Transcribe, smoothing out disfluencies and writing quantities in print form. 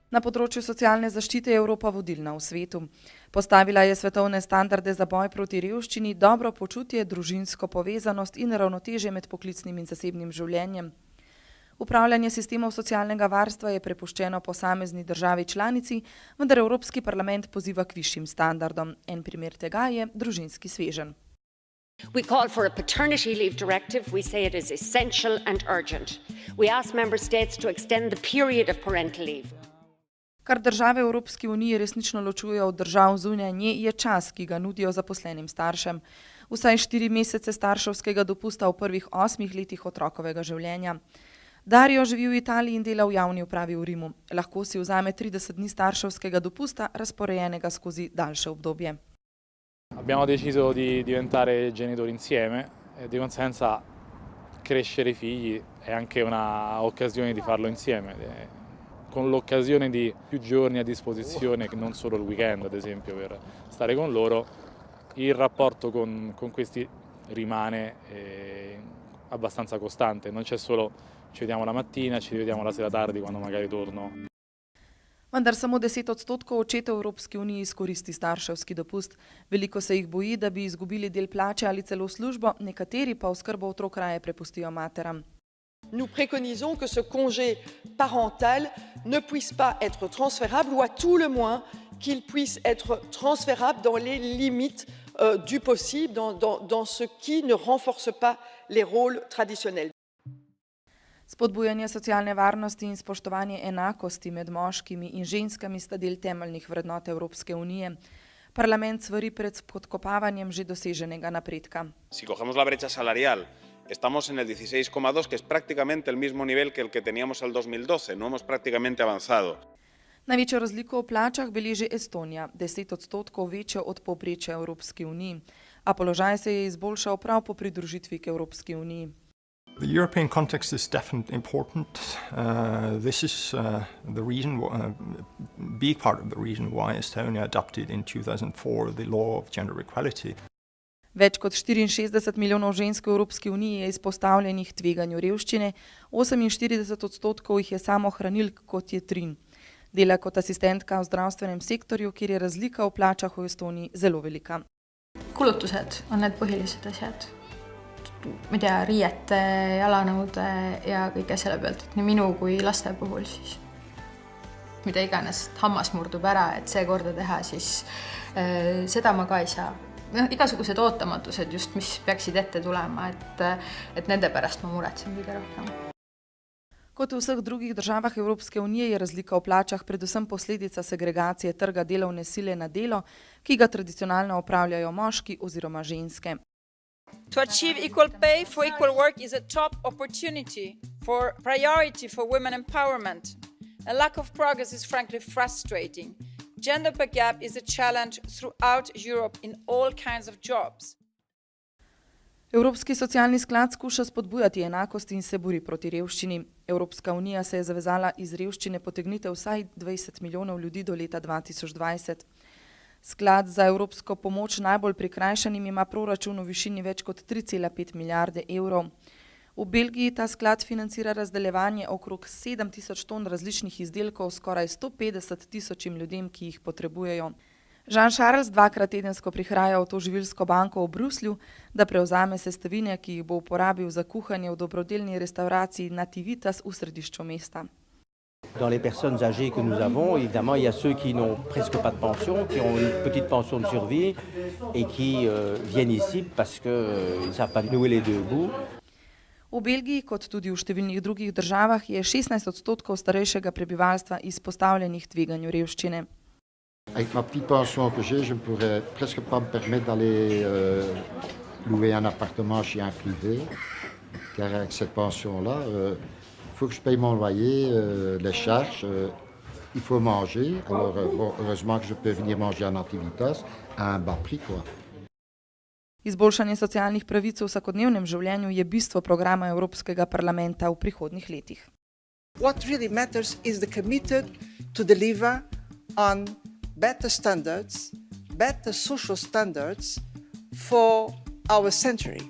Na področju socialne zaščite je Evropa vodilna v svetu. Postavila je svetovne standarde za boj proti revščini, dobro počutje, družinsko povezanost in ravnotežje med poklicnim in zasebnim življenjem. Upravljanje sistemov socialnega varstva je prepuščeno posamezni državi članici, vendar Evropski parlament poziva k višjim standardom. En primer tega je družinski sveženj. We call for a paternity leave directive. We say it is essential and urgent. We ask member states to extend the period of parental leave. Kar države Evropske unije resnično ločujejo od držav zunaj nje, je čas, ki ga nudijo zaposlenim staršem. Vsaj 4 mesece starševskega dopusta v prvih 8 letih otrokovega življenja. Dario živi v Italiji in dela v javni upravi v Rimu. Lahko si vzame 30 dni starševskega dopusta, razporejenega skozi daljše obdobje. Abbiamo deciso di diventare genitori insieme e di conseguenza crescere i figli è anche una occasione di farlo insieme, con l'occasione di più giorni a disposizione, non solo il weekend ad esempio, per stare con loro. Il rapporto con questi rimane abbastanza costante, non c'è solo ci vediamo la mattina, ci rivediamo la sera tardi quando magari torno. Vendar samo 10% očetov v Evropski uniji izkoristi starševski dopust. Veliko se jih boji, da bi izgubili del plače ali celo službo, nekateri pa oskrbo otrok raje prepustijo materam. Nous préconisons que ce congé parental ne puisse pas être transférable ou à tout le moins qu'il puisse être transférable dans les limites du possible, dans ce qui ne renforce pas les rôles traditionnels. Spodbujanje socialne varnosti in spoštovanje enakosti med moškimi in ženskami sta del temeljnih vrednot Evropske unije. Parlament svari pred podkopavanjem že doseženega napredka. Si cogemos la brecha salarial, estamos en el 16,2, que es prácticamente el mismo nivel que el que teníamos el 2012, no hemos prácticamente avanzado. Največjo razliko v plačah beleži Estonija, 10% večjo od povprečja Evropske unije, a položaj se je izboljšal prav po pridružitvi k Evropski uniji. The European context is definitely important. This is the reason, big part of the reason why Estonia adopted in 2004 the law of gender equality. Več kot 64 milijonov žensk v Evropski uniji je izpostavljenih tveganju revščine, 48% jih je samohranilk, kot je Trin. Dela kot asistentka v zdravstvenem sektorju, kjer je razlika v plačah v Estoniji zelo velika. Kulutused on need põhilised asjad. Ma ei tea, riiete, jalanõude ja kõige selle pealt, et nii minu kui laste puhul siis. Mida iganes hammas murdub ära, et see korda teha, siis seda ma ka ei saa. Igasugused ootamatused just, mis peaksid ette tulema, et nende pärast ma muretsen kõige rohkem. Kot v vseh drugih državah Evropske unije je razlika v plačah predvsem posledica segregacije trga delovne sile na delo, ki ga tradicionalno opravljajo moški oziroma ženske. To achieve equal pay for equal work is a top opportunity for priority for women empowerment. A lack of progress is frankly frustrating. Gender pay gap is a challenge throughout Europe in all kinds of jobs. Evropski socialni sklad skuša spodbujati enakost in se bori proti revščini. Evropska unija se je zavezala iz revščine potegniti vsaj 20 milijonov ljudi do leta 2020. Sklad za evropsko pomoč najbolj prikrajšanim ima proračun v višini več kot 3,5 milijarde evrov. V Belgiji ta sklad financira razdeljevanje okrog 7.000 ton različnih izdelkov skoraj 150.000 ljudem, ki jih potrebujejo. Jean Charles 2-krat tedensko prihaja v to živilsko banko v Bruslju, da prevzame sestavine, ki jih bo uporabil za kuhanje v dobrodelni restauraciji Nativitas v središču mesta. Dans les personnes âgées que nous avons, évidemment, il y a ceux qui n'ont presque pas de pension, qui ont une petite pension de survie et qui viennent ici parce qu'ils ne savent pas nouer les deux bouts. V Belgiji, kot tudi v številnih drugih državah, je 16% starejšega prebivalstva izpostavljenih tveganju revščine. Avec ma petite pension que j'ai, je ne pourrais presque pas me permettre d'aller louer un appartement chez un privé, car avec cette pension-là, il faut que je paye mon loyer, les charges, il faut manger. Alors, bon, heureusement que je peux venir manger à Nativitas à un bas prix, quoi. Izboljšanje socialnih pravic v vsakodnevnem življenju je bistvo programa Evropskega parlamenta v prihodnjih letih. What really matters is the committed to deliver on better standards, better social standards for our century.